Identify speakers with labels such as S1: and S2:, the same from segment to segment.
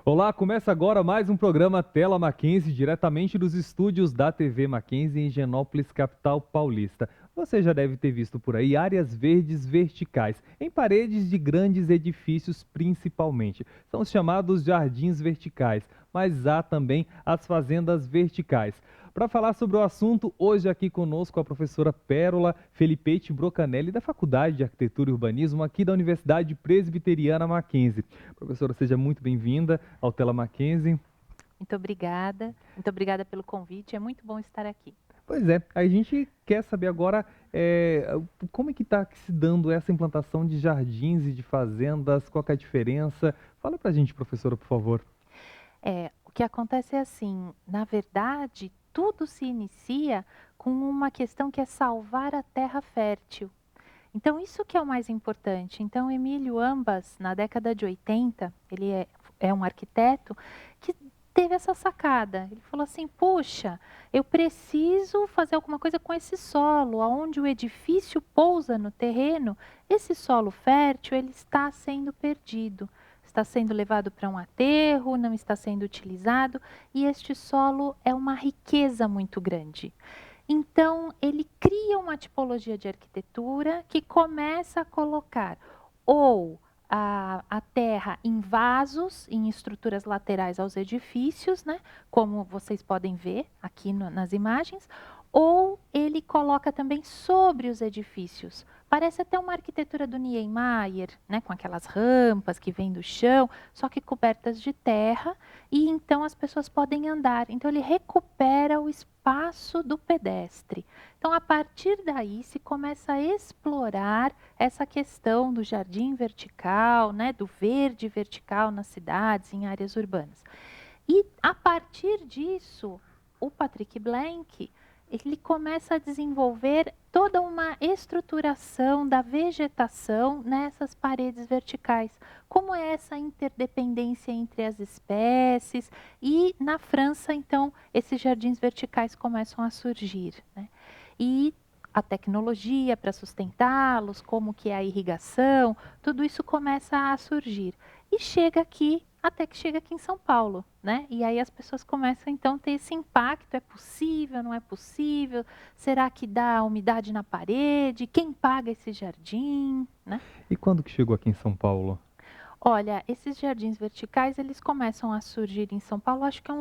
S1: Olá, começa agora mais um programa Tela Mackenzie, diretamente dos estúdios da TV Mackenzie em Higienópolis, capital paulista. Você já deve ter visto por aí áreas verdes verticais, em paredes de grandes edifícios principalmente. São os chamados jardins verticais, mas há também as fazendas verticais. Para falar sobre o assunto, hoje aqui conosco a professora Pérola Felipetti Brocanelli, da Faculdade de Arquitetura e Urbanismo aqui da Universidade Presbiteriana Mackenzie. Professora, seja muito bem-vinda ao Tela Mackenzie.
S2: Muito obrigada pelo convite, é muito bom estar aqui.
S1: Pois é, a gente quer saber agora como é que está se dando essa implantação de jardins e de fazendas, qual que é a diferença? Fala pra gente, professora, por favor.
S2: O que acontece é assim, na verdade, tudo se inicia com uma questão que é salvar a terra fértil. Então, isso que é o mais importante. Então, Emílio Ambas, na década de 80, ele é um arquiteto que teve essa sacada. Ele falou assim: puxa, eu preciso fazer alguma coisa com esse solo, aonde o edifício pousa no terreno, esse solo fértil, ele está sendo perdido. Está sendo levado para um aterro, não está sendo utilizado, e este solo é uma riqueza muito grande. Então, ele cria uma tipologia de arquitetura que começa a colocar ou a terra em vasos, em estruturas laterais aos edifícios, né? Como vocês podem ver aqui nas imagens, ou ele coloca também sobre os edifícios. Parece até uma arquitetura do Niemeyer, né? Com aquelas rampas que vêm do chão, só que cobertas de terra, e então as pessoas podem andar. Então, ele recupera o espaço do pedestre. Então, a partir daí, se começa a explorar essa questão do jardim vertical, né, do verde vertical nas cidades, em áreas urbanas. E, a partir disso, o Patrick Blank, ele começa a desenvolver toda uma estruturação da vegetação nessas paredes verticais. Como é essa interdependência entre as espécies? E na França, então, esses jardins verticais começam a surgir, né? E a tecnologia para sustentá-los, como que é a irrigação, tudo isso começa a surgir. E chega aqui, até que chega aqui em São Paulo, né? E aí as pessoas começam então a ter esse impacto, é possível, não é possível? Será que dá umidade na parede? Quem paga esse jardim, né?
S1: E quando que chegou aqui em São Paulo?
S2: Olha, esses jardins verticais, eles começam a surgir em São Paulo, acho que é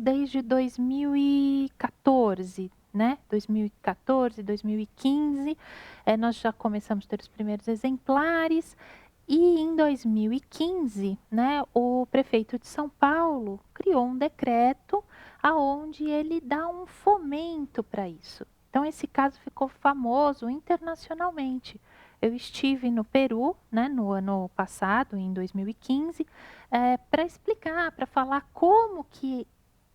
S2: desde 2014, né? 2014, 2015, nós já começamos a ter os primeiros exemplares. E em 2015, né, o prefeito de São Paulo criou um decreto aonde ele dá um fomento para isso. Então, esse caso ficou famoso internacionalmente. Eu estive no Peru, né, no ano passado, em 2015, para explicar, para falar como que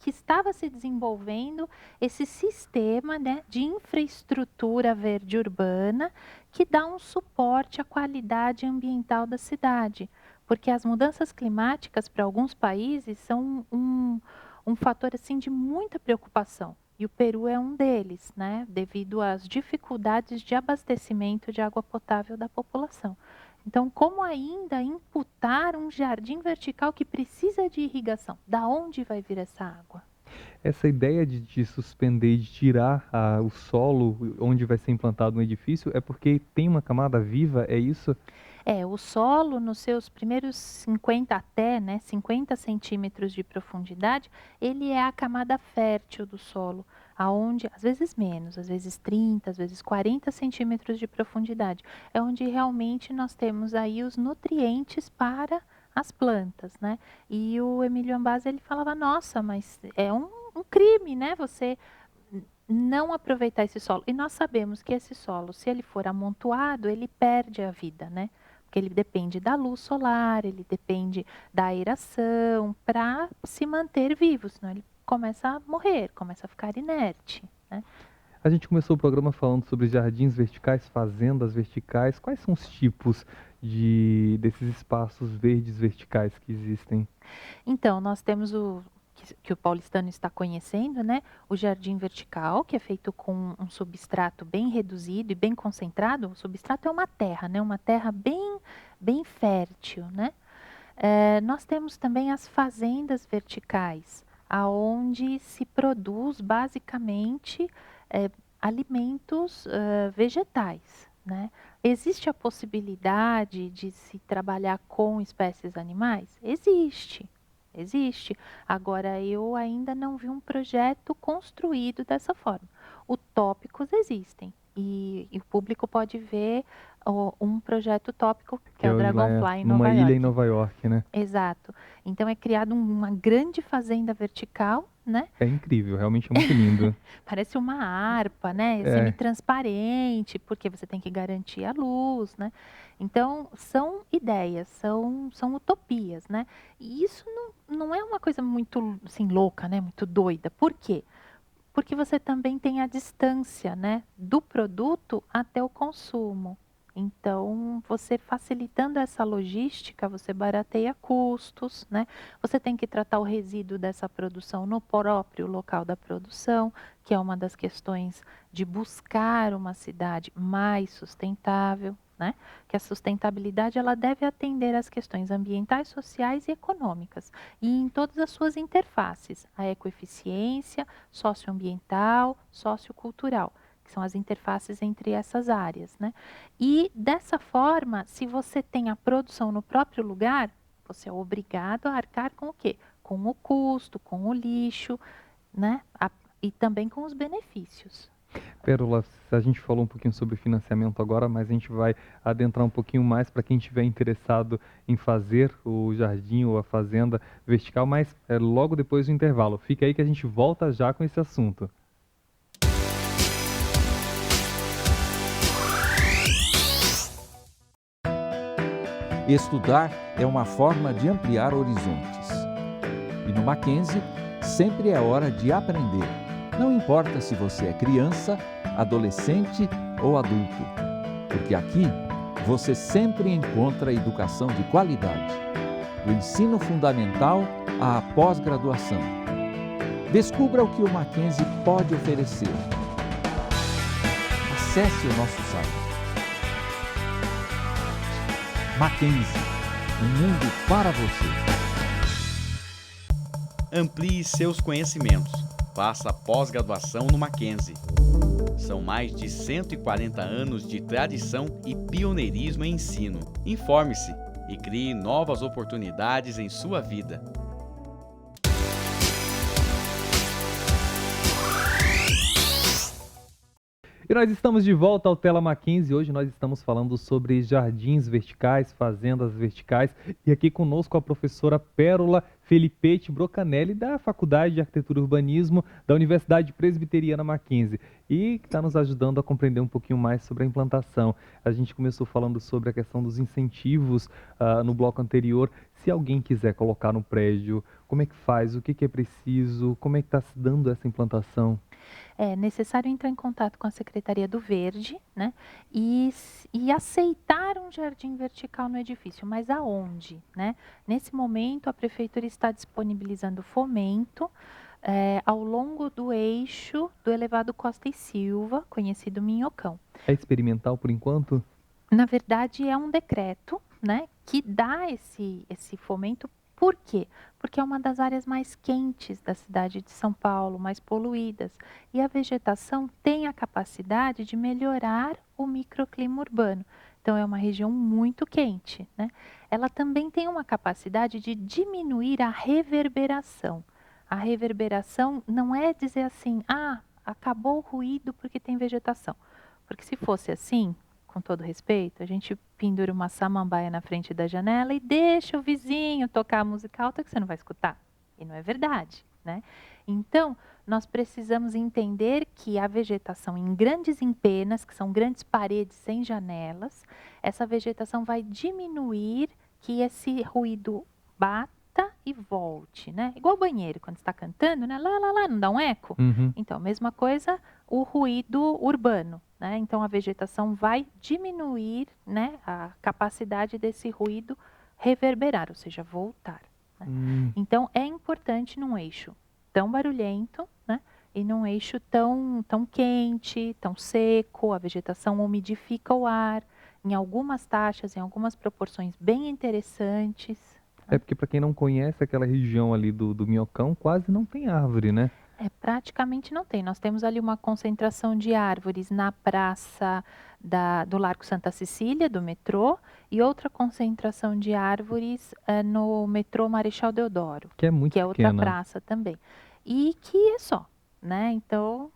S2: estava se desenvolvendo esse sistema, né, de infraestrutura verde urbana que dá um suporte à qualidade ambiental da cidade. Porque as mudanças climáticas para alguns países são um fator assim, de muita preocupação. E o Peru é um deles, né, devido às dificuldades de abastecimento de água potável da população. Então, como ainda imputar um jardim vertical que precisa de irrigação? Da onde vai vir essa água?
S1: Essa ideia de suspender, de tirar o solo onde vai ser implantado um edifício é porque tem uma camada viva, é isso?
S2: O solo nos seus primeiros 50 até, né, 50 centímetros de profundidade, ele é a camada fértil do solo, aonde, às vezes menos, às vezes 30, às vezes 40 centímetros de profundidade, é onde realmente nós temos aí os nutrientes para as plantas, né? E o Emílio Ambas, ele falava, nossa, mas é um crime, né, você não aproveitar esse solo. E nós sabemos que esse solo, se ele for amontoado, ele perde a vida, né? Porque ele depende da luz solar, ele depende da aeração para se manter vivo, senão ele começa a morrer, começa a ficar inerte, né?
S1: A gente começou o programa falando sobre jardins verticais, fazendas verticais. Quais são os tipos desses espaços verdes verticais que existem?
S2: Então, nós temos que o paulistano está conhecendo, né? O jardim vertical, que é feito com um substrato bem reduzido e bem concentrado. O substrato é uma terra, né? Uma terra bem fértil, né? Nós temos também as fazendas verticais, aonde se produz basicamente eh, alimentos vegetais, né. Existe a possibilidade de se trabalhar com espécies animais? Existe, existe. Agora eu ainda não vi um projeto construído dessa forma. Utópicos existem e o público pode ver um projeto utópico que
S1: Que
S2: é o
S1: hoje lá é
S2: Dragonfly em
S1: numa
S2: Nova
S1: ilha em
S2: York.
S1: Nova York, né?
S2: Exato. Então é criado uma grande fazenda vertical, né,
S1: É incrível, realmente é muito lindo.
S2: parece uma harpa, né, é
S1: É,
S2: semi-transparente, porque você tem que garantir a luz, né. Então são ideias, são utopias, né. E isso não é uma coisa muito, assim, louca, né, muito doida. Por quê? Porque você também tem a distância, né, do produto até o consumo. Então, você facilitando essa logística, você barateia custos, né. Você tem que tratar o resíduo dessa produção no próprio local da produção, que é uma das questões de buscar uma cidade mais sustentável, né. Que a sustentabilidade ela deve atender às questões ambientais, sociais e econômicas, e em todas as suas interfaces, a ecoeficiência, socioambiental, sociocultural, que são as interfaces entre essas áreas, né. E dessa forma, se você tem a produção no próprio lugar, você é obrigado a arcar com o quê? Com o custo, com o lixo, né, e também com os benefícios.
S1: Pérola, a gente falou um pouquinho sobre financiamento agora, mas a gente vai adentrar um pouquinho mais para quem estiver interessado em fazer o jardim ou a fazenda vertical, mas é logo depois do intervalo. Fica aí que a gente volta já com esse assunto.
S3: Estudar é uma forma de ampliar horizontes. E no Mackenzie, sempre é hora de aprender. Não importa se você é criança, adolescente ou adulto, porque aqui você sempre encontra educação de qualidade, do ensino fundamental à pós-graduação. Descubra o que o Mackenzie pode oferecer. Acesse o nosso site. Mackenzie, um mundo para você.
S4: Amplie seus conhecimentos. Faça pós-graduação no Mackenzie. São mais de 140 anos de tradição e pioneirismo em ensino. Informe-se e crie novas oportunidades em sua vida.
S1: E nós estamos de volta ao Tela Mackenzie. Hoje nós estamos falando sobre jardins verticais, fazendas verticais. E aqui conosco a professora Pérola Felipetti Brocanelli, da Faculdade de Arquitetura e Urbanismo da Universidade Presbiteriana Mackenzie. E que está nos ajudando a compreender um pouquinho mais sobre a implantação. A gente começou falando sobre a questão dos incentivos no bloco anterior. Se alguém quiser colocar no prédio, como é que faz? O que que é preciso? Como é que está se dando essa implantação?
S2: É necessário entrar em contato com a Secretaria do Verde, né, e aceitar um jardim vertical no edifício, mas aonde, né? Nesse momento, a prefeitura está disponibilizando fomento, ao longo do eixo do elevado Costa e Silva, conhecido Minhocão.
S1: É experimental por enquanto?
S2: Na verdade, é um decreto, né, que dá esse fomento. Por quê? Porque é uma das áreas mais quentes da cidade de São Paulo, mais poluídas. E a vegetação tem a capacidade de melhorar o microclima urbano. Então, é uma região muito quente, né? Ela também tem uma capacidade de diminuir a reverberação. A reverberação não é dizer assim, ah, acabou o ruído porque tem vegetação. Porque se fosse assim, com todo respeito, a gente pendura uma samambaia na frente da janela e deixa o vizinho tocar a música alta que você não vai escutar. E não é verdade, né? Então, nós precisamos entender que a vegetação em grandes empenas, que são grandes paredes sem janelas, essa vegetação vai diminuir que esse ruído bata e volte, né? Igual banheiro, quando está cantando, né? Lá, lá, lá, não dá um eco?
S1: Uhum.
S2: Então, mesma coisa, o ruído urbano, né? Então, a vegetação vai diminuir, né, a capacidade desse ruído reverberar, ou seja, voltar, né? Então, é importante num eixo tão barulhento, né, e num eixo tão quente, tão seco, a vegetação umidifica o ar em algumas taxas, em algumas proporções bem interessantes.
S1: É porque para quem não conhece aquela região ali do Minhocão, quase não tem árvore, né?
S2: Praticamente não tem. Nós temos ali uma concentração de árvores na praça do Largo Santa Cecília, do metrô, e outra concentração de árvores no metrô Marechal Deodoro,
S1: Que é muito
S2: que é outra
S1: pequena.
S2: praça também. E que é só, né? Então,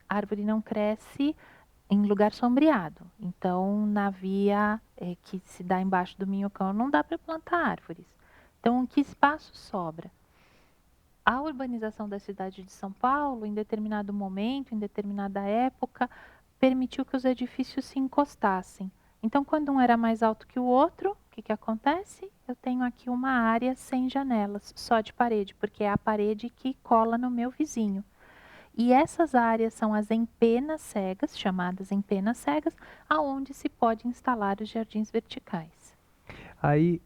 S2: árvore não cresce em lugar sombreado. Então, na via que se dá embaixo do Minhocão, não dá para plantar árvores. Então, que espaço sobra? A urbanização da cidade de São Paulo, em determinado momento, em determinada época, permitiu que os edifícios se encostassem. Então, quando um era mais alto que o outro, o que, que acontece? Eu tenho aqui uma área sem janelas, só de parede, porque é a parede que cola no meu vizinho. E essas áreas são as empenas cegas, chamadas empenas cegas, aonde se pode instalar os jardins verticais.
S1: Aí,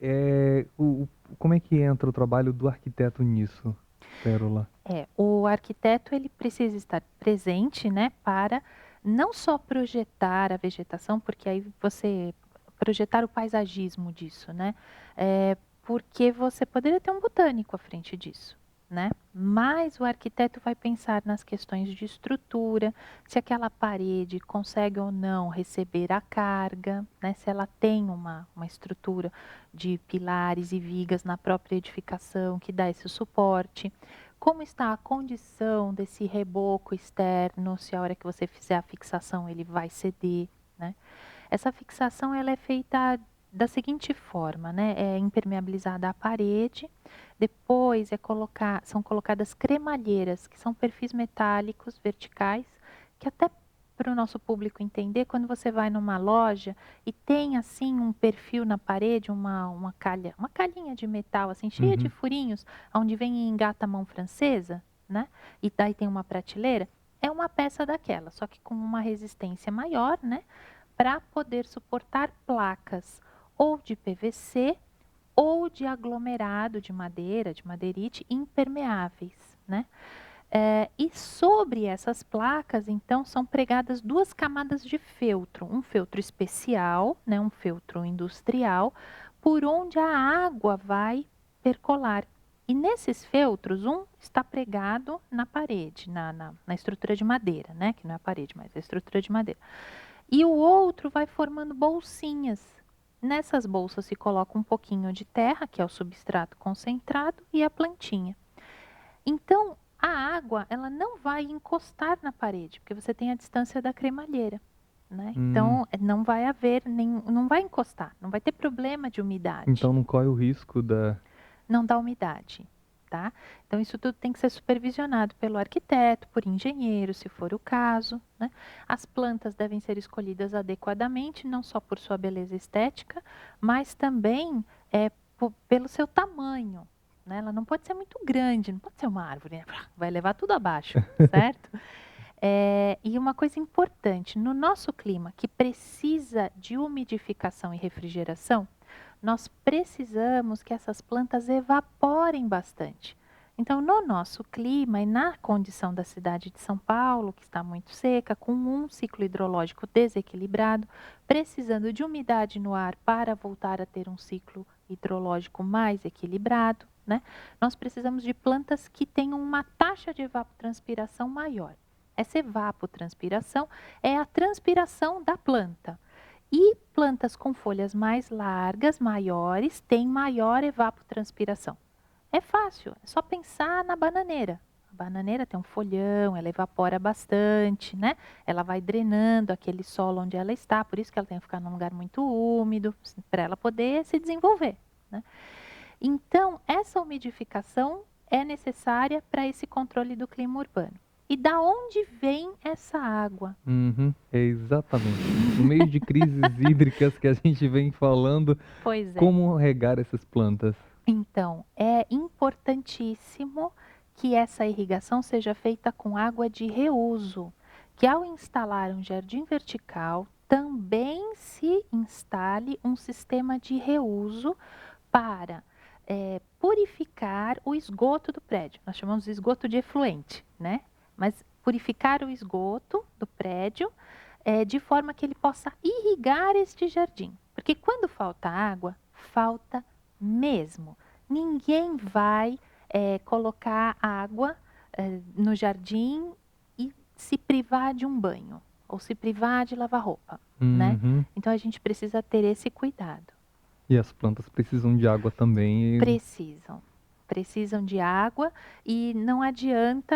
S1: como é que entra o trabalho do arquiteto nisso, Pérola?
S2: O arquiteto ele precisa estar presente, né, para não só projetar a vegetação, porque aí você projetar o paisagismo disso, né? Porque você poderia ter um botânico à frente disso, né? Mas o arquiteto vai pensar nas questões de estrutura, se aquela parede consegue ou não receber a carga, né? Se ela tem uma estrutura de pilares e vigas na própria edificação que dá esse suporte. Como está a condição desse reboco externo, se a hora que você fizer a fixação ele vai ceder, né? Essa fixação ela é feita da seguinte forma, né? É impermeabilizada a parede, depois são colocadas cremalheiras, que são perfis metálicos verticais, que até para o nosso público entender, quando você vai numa loja e tem assim um perfil na parede, uma calhinha de metal assim, cheia de
S1: Uhum.
S2: furinhos, onde vem engata mão francesa, né? E daí tem uma prateleira, é uma peça daquela, só que com uma resistência maior, né? Para poder suportar placas ou de PVC ou de aglomerado de madeira, de madeirite, impermeáveis, né? E sobre essas placas, então, são pregadas duas camadas de feltro, um feltro especial, né, um feltro industrial, por onde a água vai percolar. E nesses feltros, um está pregado na parede, na estrutura de madeira, né, que não é a parede, mas a estrutura de madeira. E o outro vai formando bolsinhas. Nessas bolsas se coloca um pouquinho de terra, que é o substrato concentrado, e a plantinha. Então, a água, ela não vai encostar na parede, porque você tem a distância da cremalheira, né? Então, não vai haver não vai encostar, não vai ter problema de umidade.
S1: Então não corre o risco da...
S2: Não dá umidade, tá? Então, isso tudo tem que ser supervisionado pelo arquiteto, por engenheiro, se for o caso, né? As plantas devem ser escolhidas adequadamente, não só por sua beleza estética, mas também pelo seu tamanho, né? Ela não pode ser muito grande, não pode ser uma árvore, né? Vai levar tudo abaixo, certo? E uma coisa importante, no nosso clima, que precisa de umidificação e refrigeração, nós precisamos que essas plantas evaporem bastante. Então, no nosso clima e na condição da cidade de São Paulo, que está muito seca, com um ciclo hidrológico desequilibrado, precisando de umidade no ar para voltar a ter um ciclo hidrológico mais equilibrado, né? Nós precisamos de plantas que tenham uma taxa de evapotranspiração maior. Essa evapotranspiração é a transpiração da planta. E plantas com folhas mais largas, maiores, têm maior evapotranspiração. É fácil, é só pensar na bananeira. A bananeira tem um folhão, ela evapora bastante, né? Ela vai drenando aquele solo onde ela está, por isso que ela tem que ficar num lugar muito úmido, para ela poder se desenvolver, né? Então, essa umidificação é necessária para esse controle do clima urbano. E da onde vem essa água?
S1: Exatamente. No meio de crises hídricas que a gente vem falando,
S2: Pois é.
S1: como regar essas plantas?
S2: Então, é importantíssimo que essa irrigação seja feita com água de reuso, que ao instalar um jardim vertical, também se instale um sistema de reuso para purificar o esgoto do prédio. Nós chamamos de esgoto de efluente, né? Mas purificar o esgoto do prédio de forma que ele possa irrigar este jardim. Porque quando falta água, falta mesmo. Ninguém vai colocar água no jardim e se privar de um banho ou se privar de lavar roupa, né?
S1: Uhum.
S2: Então a gente precisa ter esse cuidado.
S1: E as plantas precisam de água também.
S2: Precisam de água e não adianta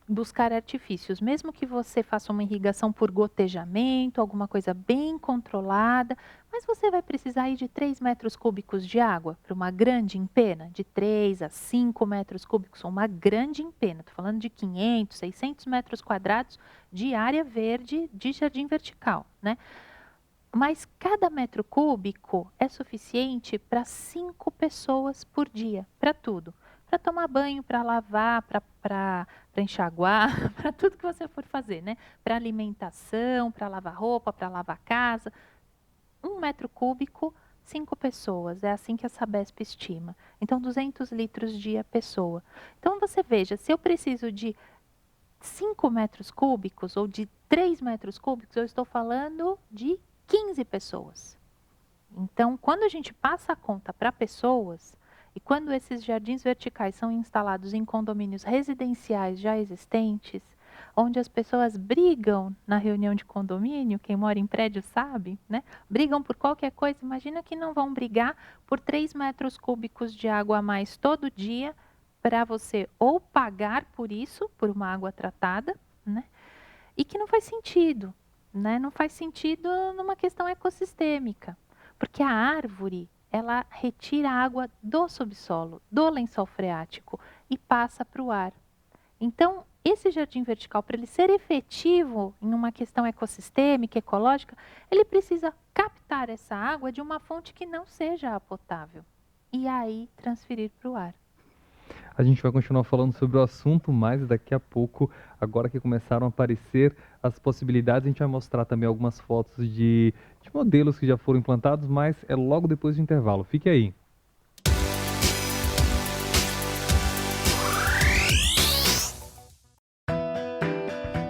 S2: buscar artifícios. Mesmo que você faça uma irrigação por gotejamento, alguma coisa bem controlada, mas você vai precisar aí de 3 metros cúbicos de água para uma grande empena, de 3 a 5 metros cúbicos, uma grande empena. Estou falando de 500, 600 metros quadrados de área verde de jardim vertical, né? Mas cada metro cúbico é suficiente para 5 pessoas por dia, para tudo. Para tomar banho, para lavar, para enxaguar, para tudo que você for fazer, né? Para alimentação, para lavar roupa, para lavar casa. 1 metro cúbico, 5 pessoas. É assim que a Sabesp estima. Então, 200 litros dia pessoa. Então, você veja, se eu preciso de 5 metros cúbicos ou de 3 metros cúbicos, eu estou falando de 15 pessoas. Então, quando a gente passa a conta para pessoas, e quando esses jardins verticais são instalados em condomínios residenciais já existentes, onde as pessoas brigam na reunião de condomínio, quem mora em prédio sabe, né? Brigam por qualquer coisa, imagina que não vão brigar por 3 metros cúbicos de água a mais todo dia, para você ou pagar por isso, por uma água tratada, né? E que não faz sentido. Né? Não faz sentido numa questão ecossistêmica, porque a árvore, ela retira a água do subsolo, do lençol freático e passa para o ar. Então, esse jardim vertical, para ele ser efetivo em uma questão ecossistêmica, ecológica, ele precisa captar essa água de uma fonte que não seja a potável e aí transferir para o ar.
S1: A gente vai continuar falando sobre o assunto, mas daqui a pouco, agora que começaram a aparecer as possibilidades, a gente vai mostrar também algumas fotos de modelos que já foram implantados, mas é logo depois do intervalo. Fique aí.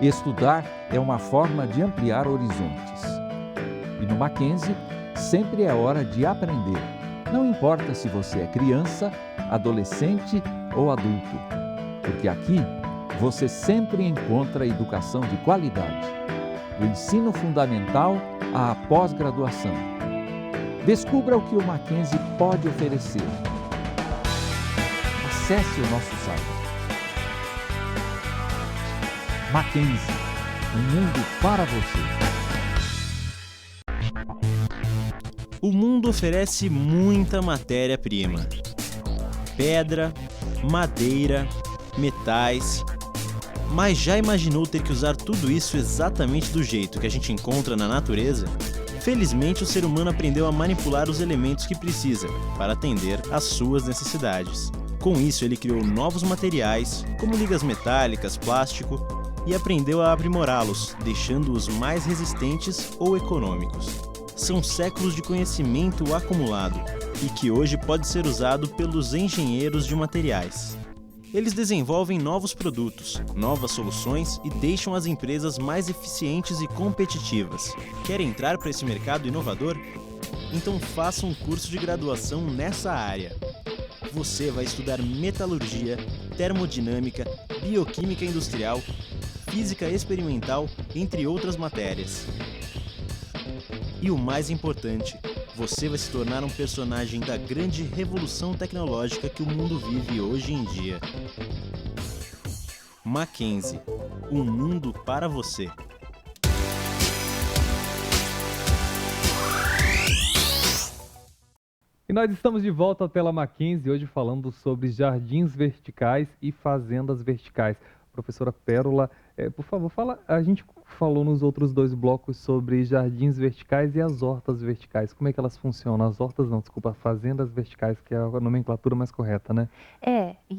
S3: Estudar é uma forma de ampliar horizontes. E no Mackenzie, sempre é hora de aprender. Não importa se você é criança, adolescente ou adulto, porque aqui você sempre encontra educação de qualidade, do ensino fundamental à pós-graduação. Descubra o que o Mackenzie pode oferecer. Acesse o nosso site. Mackenzie, um mundo para você.
S5: O mundo oferece muita matéria-prima. Pedra, madeira, metais. Mas já imaginou ter que usar tudo isso exatamente do jeito que a gente encontra na natureza? Felizmente, o ser humano aprendeu a manipular os elementos que precisa para atender às suas necessidades. Com isso, ele criou novos materiais, como ligas metálicas, plástico, e aprendeu a aprimorá-los, deixando-os mais resistentes ou econômicos. São séculos de conhecimento acumulado e que hoje pode ser usado pelos engenheiros de materiais. Eles desenvolvem novos produtos, novas soluções e deixam as empresas mais eficientes e competitivas. Quer entrar para esse mercado inovador? Então faça um curso de graduação nessa área. Você vai estudar metalurgia, termodinâmica, bioquímica industrial, física experimental, entre outras matérias. E o mais importante, você vai se tornar um personagem da grande revolução tecnológica que o mundo vive hoje em dia. Mackenzie, um mundo para você.
S1: E nós estamos de volta à tela Mackenzie, hoje falando sobre jardins verticais e fazendas verticais. Professora Pérola, por favor, a gente falou nos outros 2 blocos sobre jardins verticais e as hortas verticais. Como é que elas funcionam? As hortas não, desculpa, fazendas verticais, que é a nomenclatura mais correta, né?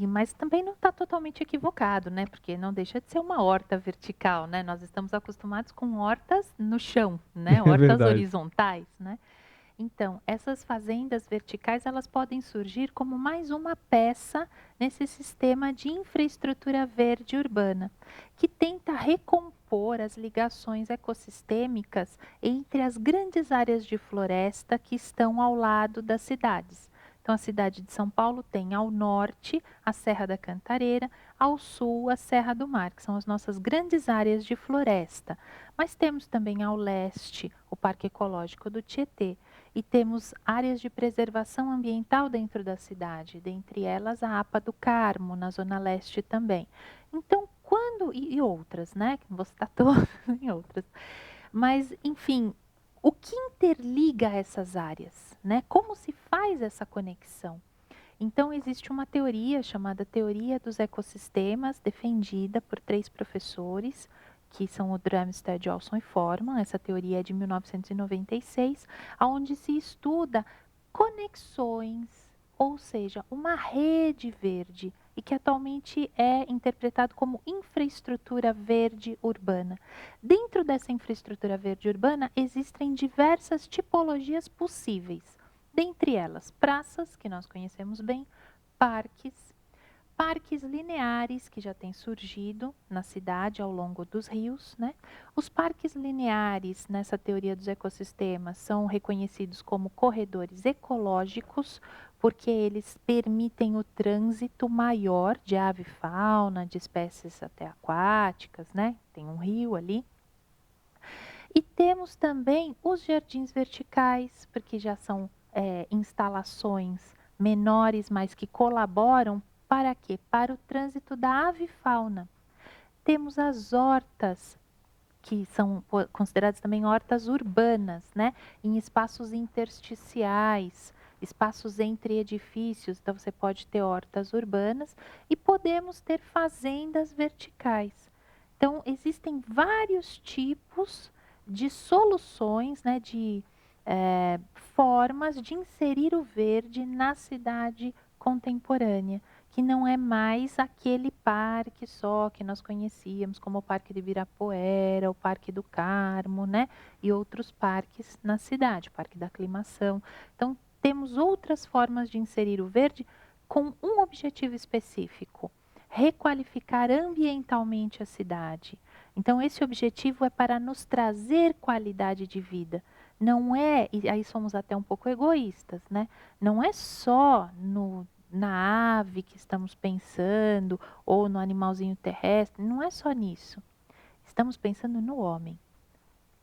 S2: Mas também não está totalmente equivocado, né? Porque não deixa de ser uma horta vertical, né? Nós estamos acostumados com hortas no chão, né? Hortas
S1: verdade.
S2: horizontais, né? Então, essas fazendas verticais, elas podem surgir como mais uma peça nesse sistema de infraestrutura verde urbana, que tenta recompor as ligações ecossistêmicas entre as grandes áreas de floresta que estão ao lado das cidades. Então, a cidade de São Paulo tem ao norte a Serra da Cantareira, ao sul a Serra do Mar, que são as nossas grandes áreas de floresta. Mas temos também ao leste o Parque Ecológico do Tietê e temos áreas de preservação ambiental dentro da cidade, dentre elas a APA do Carmo, na zona leste também. Então, e outras, né? Não vou citar todas e outras. Mas, enfim, o que interliga essas áreas, né? Como se faz essa conexão? Então, existe uma teoria chamada Teoria dos Ecossistemas, defendida por 3 professores, que são o Drumstead, Olson e Forman. Essa teoria é de 1996, onde se estuda conexões, ou seja, uma rede verde, e que atualmente é interpretado como infraestrutura verde urbana. Dentro dessa infraestrutura verde urbana, existem diversas tipologias possíveis. Dentre elas, praças, que nós conhecemos bem, parques lineares, que já têm surgido na cidade ao longo dos rios, né? Os parques lineares, nessa teoria dos ecossistemas, são reconhecidos como corredores ecológicos, porque eles permitem o trânsito maior de ave e fauna, de espécies até aquáticas, né? Tem um rio ali. E temos também os jardins verticais, porque já são instalações menores, mas que colaboram para quê? Para o trânsito da avifauna. Temos as hortas, que são consideradas também hortas urbanas, né? Em espaços intersticiais, espaços entre edifícios. Então, você pode ter hortas urbanas e podemos ter fazendas verticais. Então, existem vários tipos de soluções, né? De formas de inserir o verde na cidade contemporânea, que não é mais aquele parque só que nós conhecíamos, como o Parque de Ibirapuera, o Parque do Carmo, né? E outros parques na cidade, o Parque da Aclimação. Então, temos outras formas de inserir o verde com um objetivo específico: requalificar ambientalmente a cidade. Então, esse objetivo é para nos trazer qualidade de vida. Não é, e aí somos até um pouco egoístas, né? Não é só na ave que estamos pensando, ou no animalzinho terrestre, não é só nisso. Estamos pensando no homem.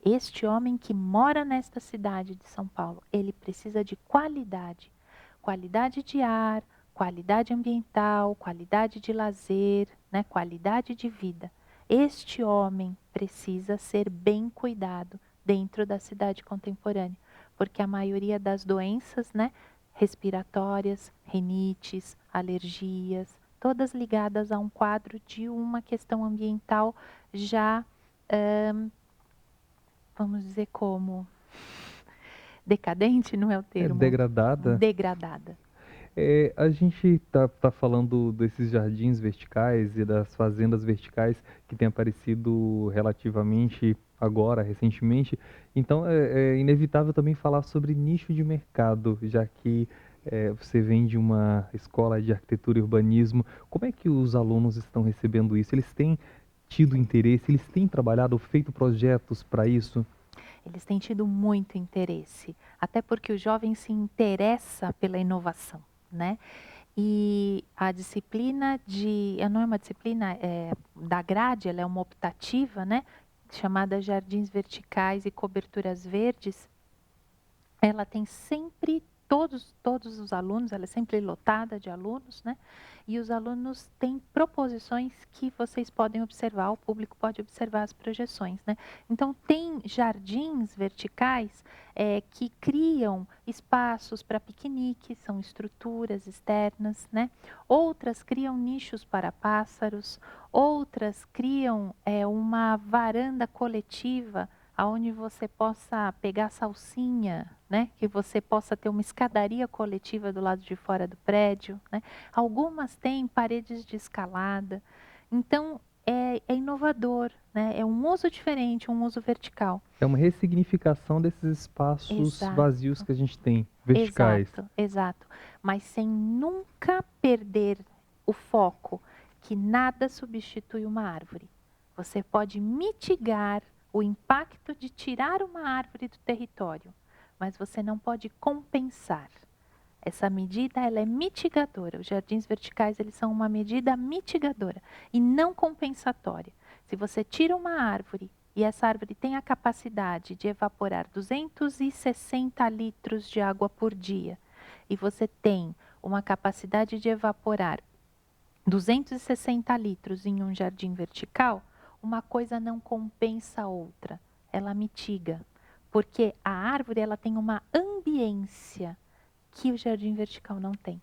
S2: Este homem que mora nesta cidade de São Paulo, ele precisa de qualidade. Qualidade de ar, qualidade ambiental, qualidade de lazer, né? Qualidade de vida. Este homem precisa ser bem cuidado dentro da cidade contemporânea, porque a maioria das doenças, né, respiratórias, rinites, alergias, todas ligadas a um quadro de uma questão ambiental já, vamos dizer como, decadente, não é o termo?
S1: Degradada.
S2: Degradada.
S1: A gente tá falando desses jardins verticais e das fazendas verticais que têm aparecido relativamente agora, recentemente. Então, é inevitável também falar sobre nicho de mercado, já que você vem de uma escola de arquitetura e urbanismo. Como é que os alunos estão recebendo isso? Eles têm tido interesse? Eles têm trabalhado, feito projetos para isso?
S2: Eles têm tido muito interesse, até porque o jovem se interessa pela inovação, né? E a disciplina não é uma disciplina da grade, ela é uma optativa, né? Chamada Jardins Verticais e Coberturas Verdes. Ela tem sempre todos os alunos, ela é sempre lotada de alunos, né? E os alunos têm proposições que vocês podem observar, o público pode observar as projeções, né? Então, tem jardins verticais que criam espaços para piquenique, são estruturas externas, né? Outras criam nichos para pássaros, outras criam uma varanda coletiva, aonde você possa pegar salsinha, né? Que você possa ter uma escadaria coletiva do lado de fora do prédio, né? Algumas têm paredes de escalada. Então, é inovador, né? É um uso diferente, um uso vertical.
S1: É uma ressignificação desses espaços vazios que a gente tem, verticais.
S2: Exato. Mas sem nunca perder o foco, que nada substitui uma árvore. Você pode mitigar o impacto de tirar uma árvore do território, mas você não pode compensar. Essa medida ela é mitigadora. Os jardins verticais eles são uma medida mitigadora e não compensatória. Se você tira uma árvore e essa árvore tem a capacidade de evaporar 260 litros de água por dia e você tem uma capacidade de evaporar 260 litros em um jardim vertical, uma coisa não compensa a outra, ela mitiga, porque a árvore ela tem uma ambiência que o jardim vertical não tem.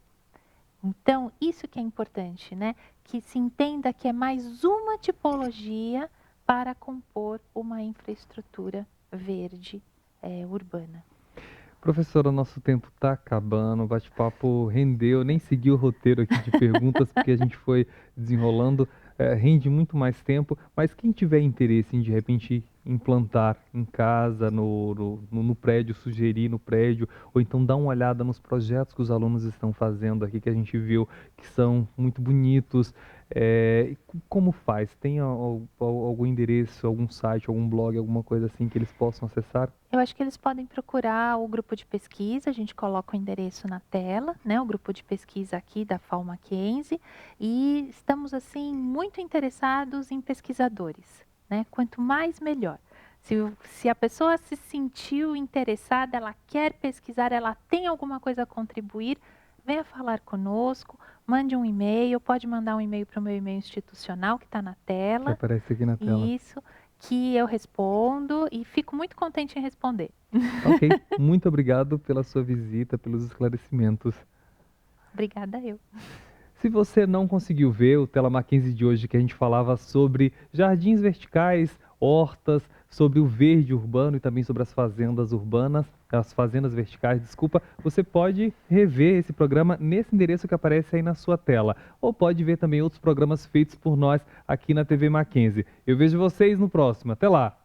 S2: Então, isso que é importante, né? Que se entenda que é mais uma tipologia para compor uma infraestrutura verde urbana.
S1: Professora, nosso tempo está acabando, o bate-papo rendeu, nem segui o roteiro aqui de perguntas, porque a gente foi desenrolando, rende muito mais tempo, mas quem tiver interesse em, de repente, implantar em casa, no prédio, sugerir no prédio, ou então dar uma olhada nos projetos que os alunos estão fazendo aqui, que a gente viu que são muito bonitos, como faz? Tem algum endereço, algum site, algum blog, alguma coisa assim que eles possam acessar?
S2: Eu acho que eles podem procurar o grupo de pesquisa, a gente coloca o endereço na tela, né? O grupo de pesquisa aqui da FAO Mackenzie, e estamos, assim, muito interessados em pesquisadores, né? Quanto mais, melhor. Se a pessoa se sentiu interessada, ela quer pesquisar, ela tem alguma coisa a contribuir, venha falar conosco, mande um e-mail, pode mandar um e-mail para o meu e-mail institucional que está na
S1: Que
S2: tela.
S1: aparece aqui na tela.
S2: Isso, que eu respondo e fico muito contente em responder.
S1: Ok, muito obrigado pela sua visita, pelos esclarecimentos.
S2: Obrigada eu.
S1: Se você não conseguiu ver o Tela Mackenzie de hoje, que a gente falava sobre jardins verticais, hortas, sobre o verde urbano e também sobre as fazendas urbanas, as fazendas verticais, desculpa, você pode rever esse programa nesse endereço que aparece aí na sua tela. Ou pode ver também outros programas feitos por nós aqui na TV Mackenzie. Eu vejo vocês no próximo. Até lá!